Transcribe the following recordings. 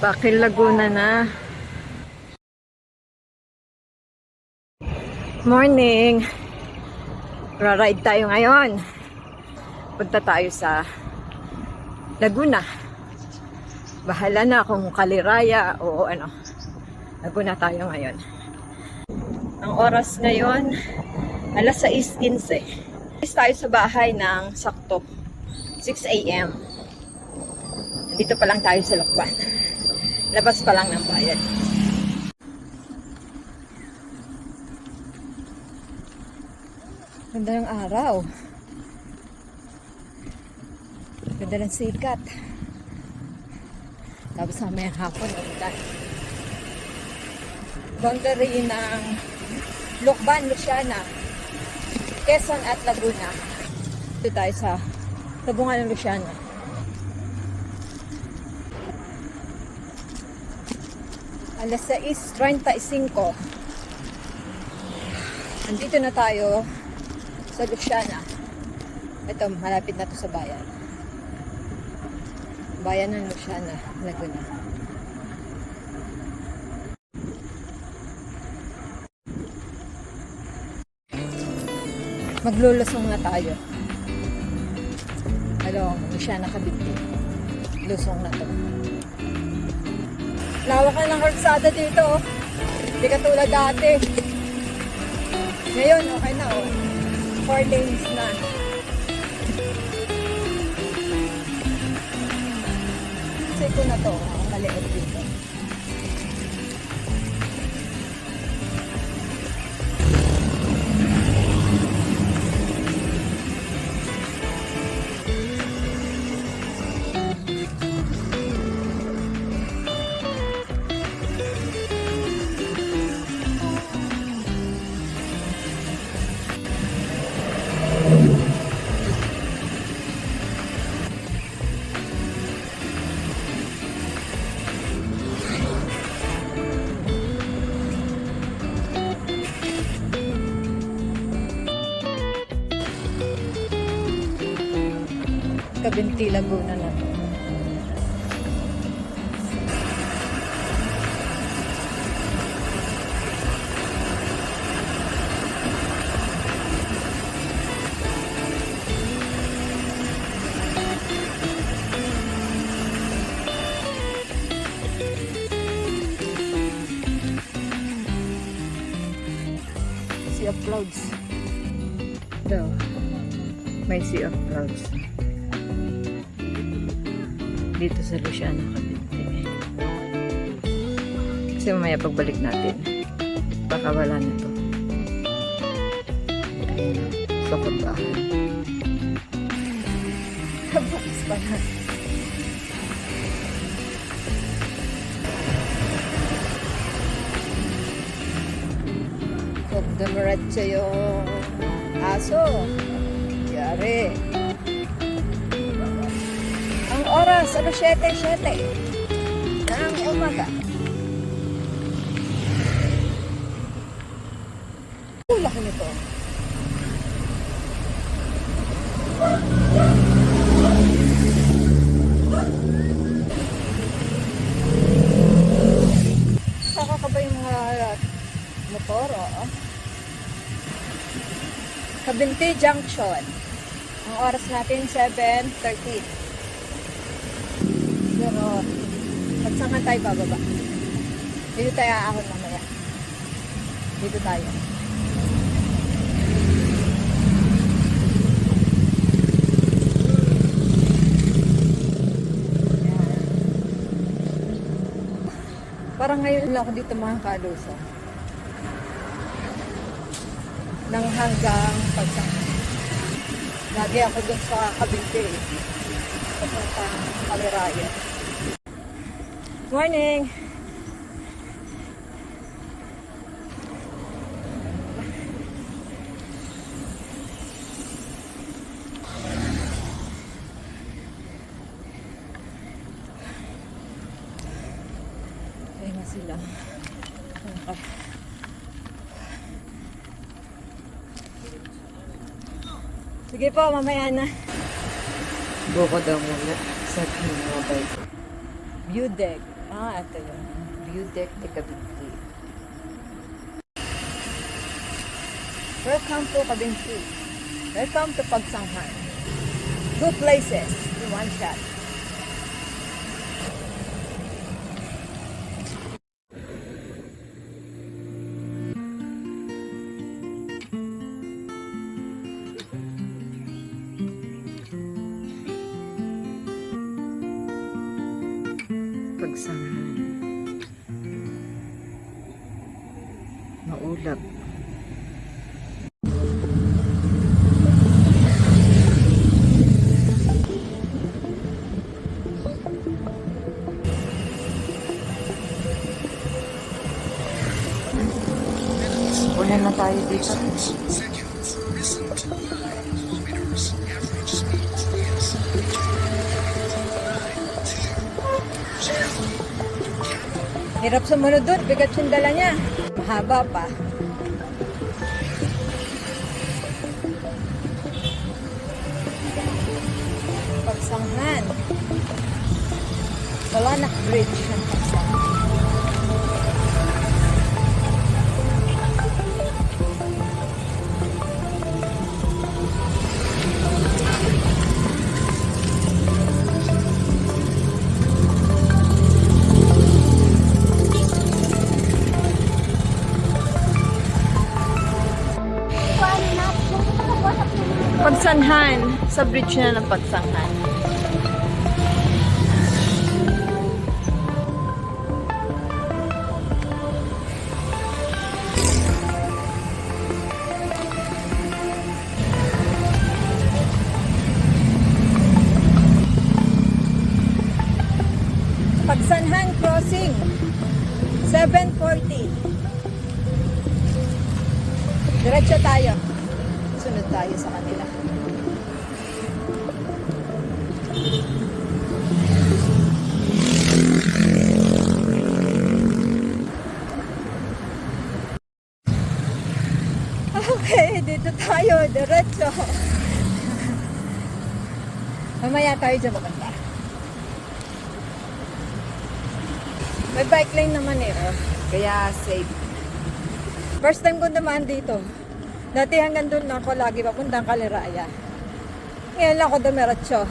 Bakil Laguna na. Morning! Ra-ride tayo ngayon. Punta tayo sa Laguna. Bahala na kung Kaliraya o ano. Laguna tayo ngayon. Ang oras ngayon, alas 6:15. Alis tayo sa bahay ng sakto 6 AM. Dito pa lang tayo sa Lokban. Labas pa lang ng bayan. Ganda ng araw. Ganda ng sikat. Tapos mamayang hapon, ulan. Boundary ng Lokban, Luciana, Quezon at Laguna. Dito tayo sa tabungan ng Luciana. Alas 6:35. Andito na tayo sa Luciana. Ito, malapit na to sa bayan. Bayan ng Luciana, Laguna. Maglulusong na tayo. Luciana Cavite. Lusong na to. Lawak na ng kalsada dito. Hindi katulad dati. Ngayon, okay na 4 lanes na. Kasi ko na to. Ang maliit dito. Cabinti, Laguna na to. Sea of clouds. Ito. May sea of clouds. Dito sa Luciana, Cavite. Kasi mamaya pagbalik natin, baka wala na to. Ayun na, sa kabahan. Kabukas pa na. Kung dumiretso yung aso, yari. Oras, 7:07 ng umaga. Laki nito. Nakakaba yung mga motor, Cabinti Junction. Ang oras natin, 7:13. Pero, pagsangan tayo bababa. Dito tayo aahon mamaya. Dito tayo. Ayan. Parang ngayon lang ako dito makakalusa. Nang hanggang pagsangan. Lagi ako dun sa Cavite. Papunta Kaliraya. Morning! Ayun na sila. Sige po, mamaya na. Buko daw muna sa mobile. View deck. Ito yun. View deck de Cabinti. Welcome to Cabinti. Welcome to Pagsanghan. Two places in one shot. Pagsanghan. Maulap. Una na tayo dito. Hirap sumunod doon, bigat yung dala niya. Mahaba pa. Pagsanghan. Balanak Bridge ng Pagsanghan. Pagsanghan. Sa bridge na ng Pagsanghan. Pagsanghan crossing. 7:40. Diretso tayo. Sunod tayo sa kanila. Okay, dito tayo. Diretso. Mamaya tayo dyan maganda. May bike lane naman eh. Oh. Kaya safe. First time ko naman dito. Dati hanggang doon ako lagi papuntang Kaliraya. Ngayon lang ako dumiretso.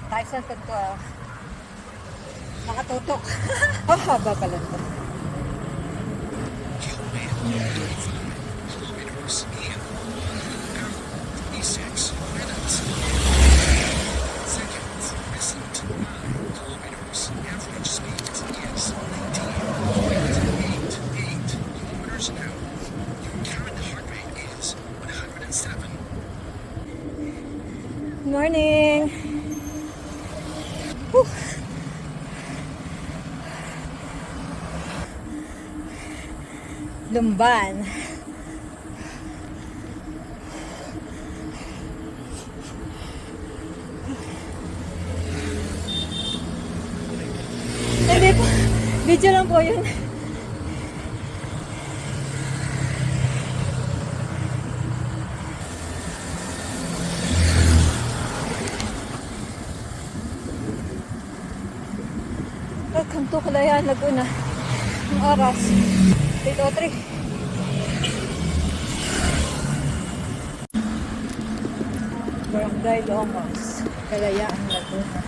Tayo sa kanto. Nakatutok. Oh, haba pala ito. Morning! Whew. Lumban. Hindi po. Video lang po yun. Welcome to Kalayaan, Laguna. Ang oras, 8:03. Barangay Longos, Kalayaan, Laguna.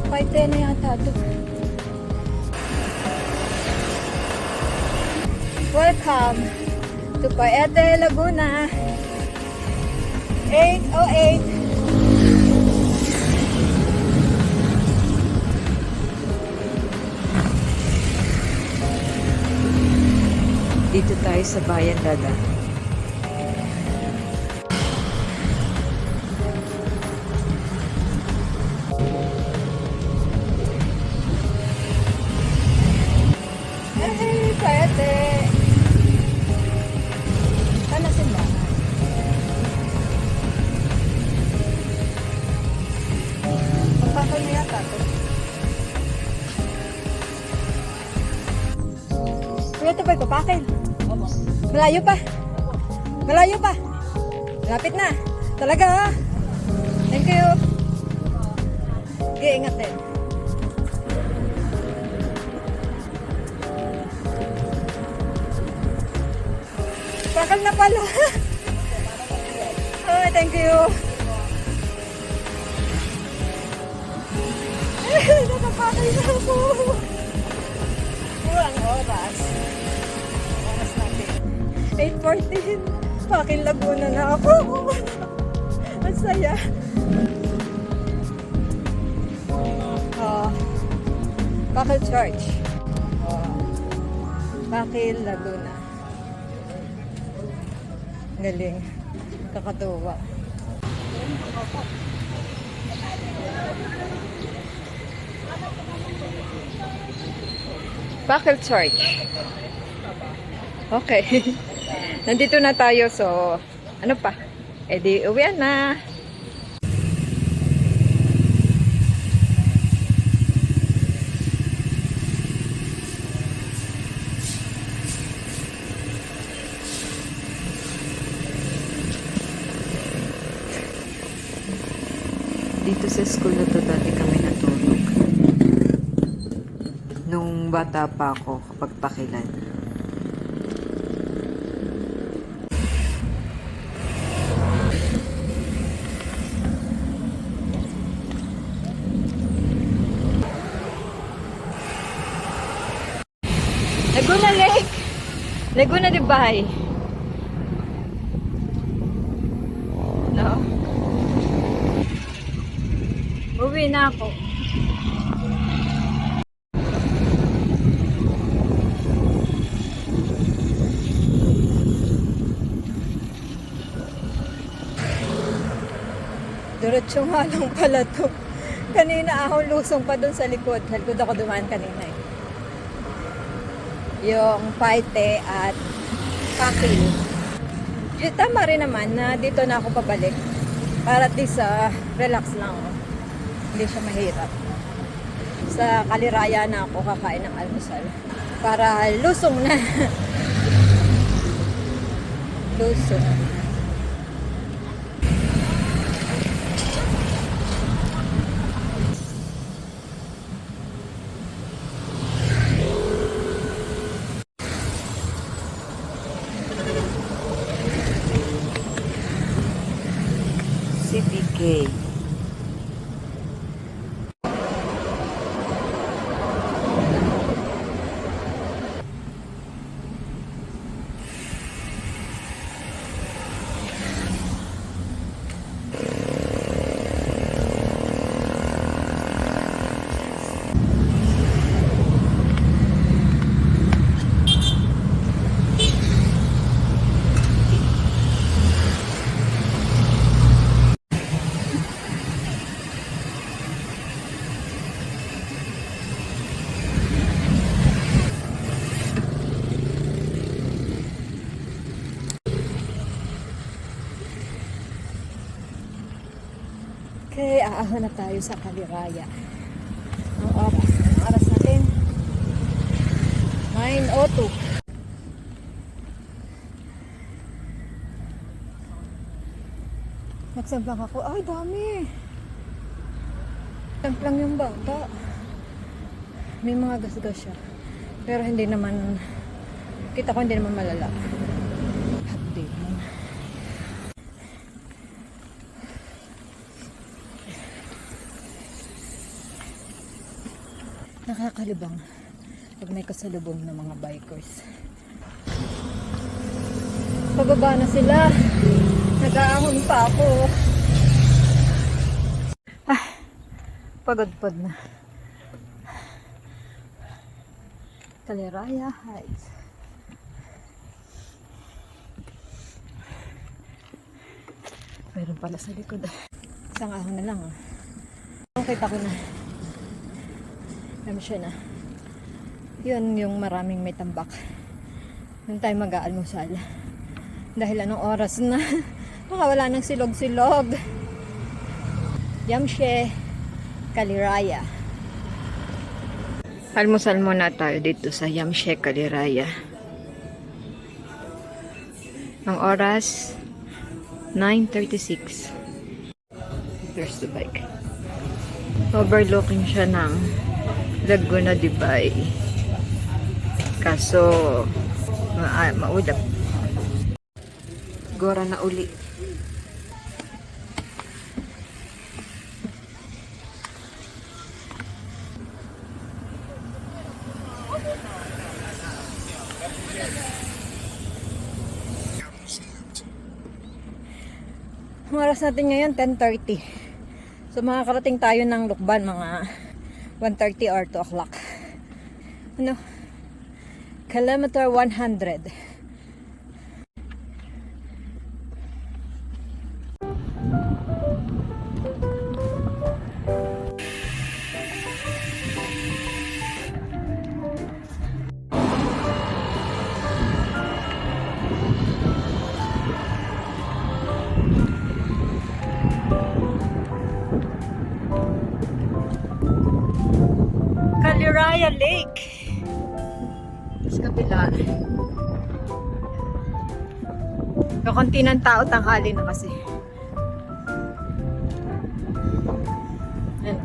Paite na yata ito. Welcome to Paete, Laguna. 8:08. Dito tayo sa Bayan Dagat. na yata to. Kuya, ito ba ipapakil? Malayo pa. Malayo pa. Malapit na. Talaga ha? Thank you. Okay, ingat din. Pakal na pala. Oh, thank you. Nakapakal na ako. Ang oras. Oras natin. 8:14. Pakil Laguna na ako. Ang saya. Pakil Church. Pakil Laguna. Galing. Kakatuwa. Pakil Church. Okay. Nandito na tayo, so ano pa? E di uwian na. Dito sa school na to dati kami natulog. Nung bata pa ako kapag pakilan. Laguna Lake! Laguna de Bay! No? Uwi na ako. Diretso nga lang pala to. Kanina ako lusong pa dun sa likod. Likod ako dumaan kanina eh. Yung Paite at Pakil. Tama rin naman na dito na ako pabalik. Para at least relax lang ako. Hindi siya mahirap. Sa Kaliraya na ako kakain ng almusal. Para lusong na. Lusong. CPK. Okay, aahon na tayo sa Kaliraya. Ang oras natin 9:02. Nagsambang ako, ay dami. Tamplang yung bangka. May mga gasgas siya. Pero hindi naman, kita ko hindi naman malala. Hapdi naman. Nakakalibang pag may kasalubong ng mga bikers. Pababa na sila. Nag-aahon pa ako. Pagod-pod na. Kaliraya Heights. Meron pala sa likod. Isang ahon na lang. Kita ko na. Alam siya na. Yun yung maraming may tambak. Doon tayo mag-aalmusal. Dahil anong oras na. Baka wala nang silog-silog. Yamshe. Kaliraya. Almusal muna tayo dito sa Yamshek Kaliraya. Ang oras 9:36. There's the bike. Overlooking siya ng Laguna de Bay. Kaso maulap. Gora na uli. Ang oras natin ngayon 10:30. So makakarating tayo ng Lukban mga 1:30 or 2 o'clock. Ano? Kilometer 100. Kaliraya Lake. Sa kabila. Kakunti ng tao, tanghali na kasi. Ayan.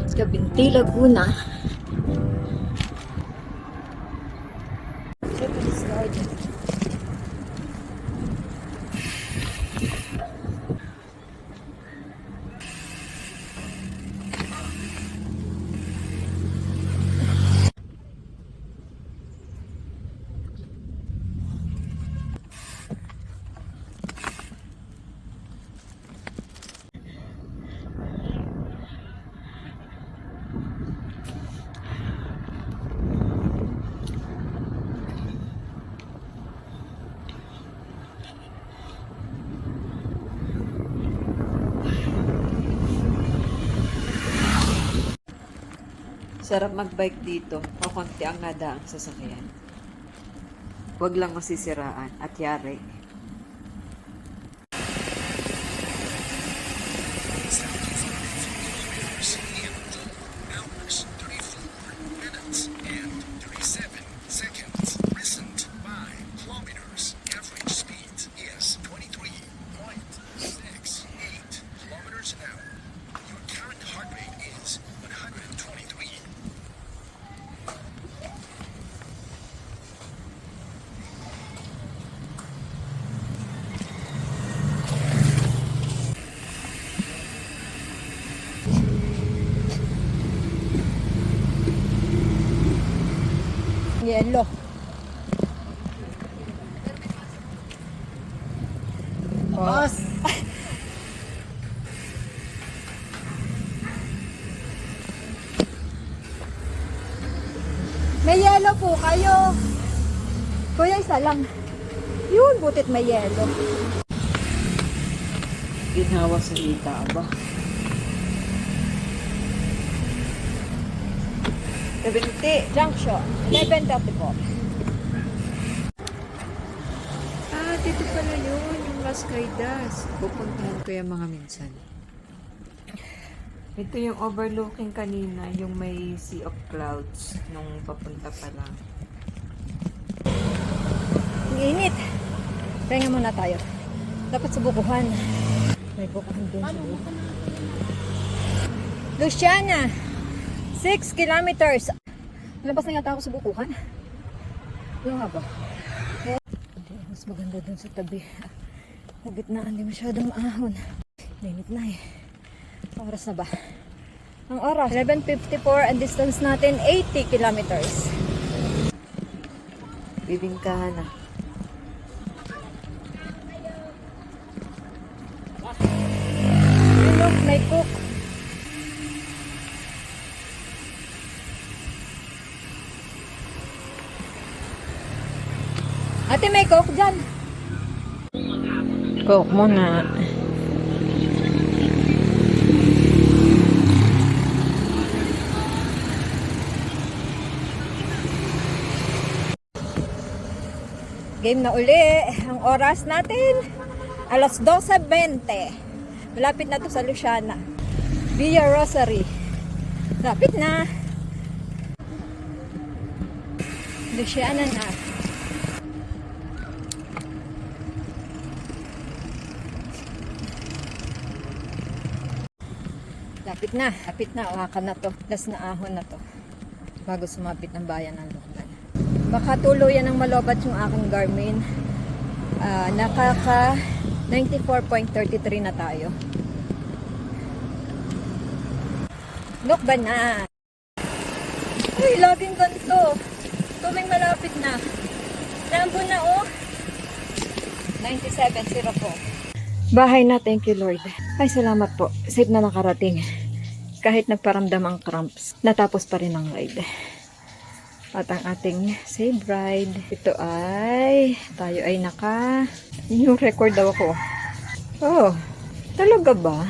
Sa Kabinti, Laguna. Japanese garden. Sarap magbike dito. Kakunti ang nadaang sasakyan. Huwag lang masisiraan at yari. Yellow. Boss. May yellow po kayo. Kuya, isa lang. Yun, butit may yellow. Ginawa sa ita ba? 70 junction, 11:34. Dito pala yun, yung Las Caidas. Pupuntahan ko yung mga minsan. Ito yung overlooking kanina, yung may sea of clouds nung papunta pa lang. Ang init. Pahinga muna tayo. Dapat sa bukuhan. May bukuhan din sa bukuhan. Luciana! 6 kilometers. Labas na yata ako sa bukuhan. Yung nga ba? Mas maganda dun sa tabi. Sa gitna, hindi masyadong maahon. Linit na eh. Oras na ba? Ang oras, 11:54 and distance natin 80 kilometers. Bibingkahan na. Look, may cook. Ate, may coke dyan. Coke muna. Game na uli. Ang oras natin, alas 12:20. Malapit na to sa Luciana. Via Rosary. Lapit na. Luciana na. Lapit na. Awakan na to. Last na ahon na to. Bago sumapit ng bayan ng Lokban. Baka tuluyan ng malobat yung aking Garmin. Nakaka 94.33 na tayo. Lokban na. Uy, laging ganito. Tuming malapit na. Rambo na oh. 97.04. Bahay na, thank you Lord. Ay, salamat po. Safe na nakarating. Kahit nagparamdam ang cramps, natapos pa rin ang ride. At ang ating safe ride, ito ay, tayo ay new record daw ako. Oh, talaga ba?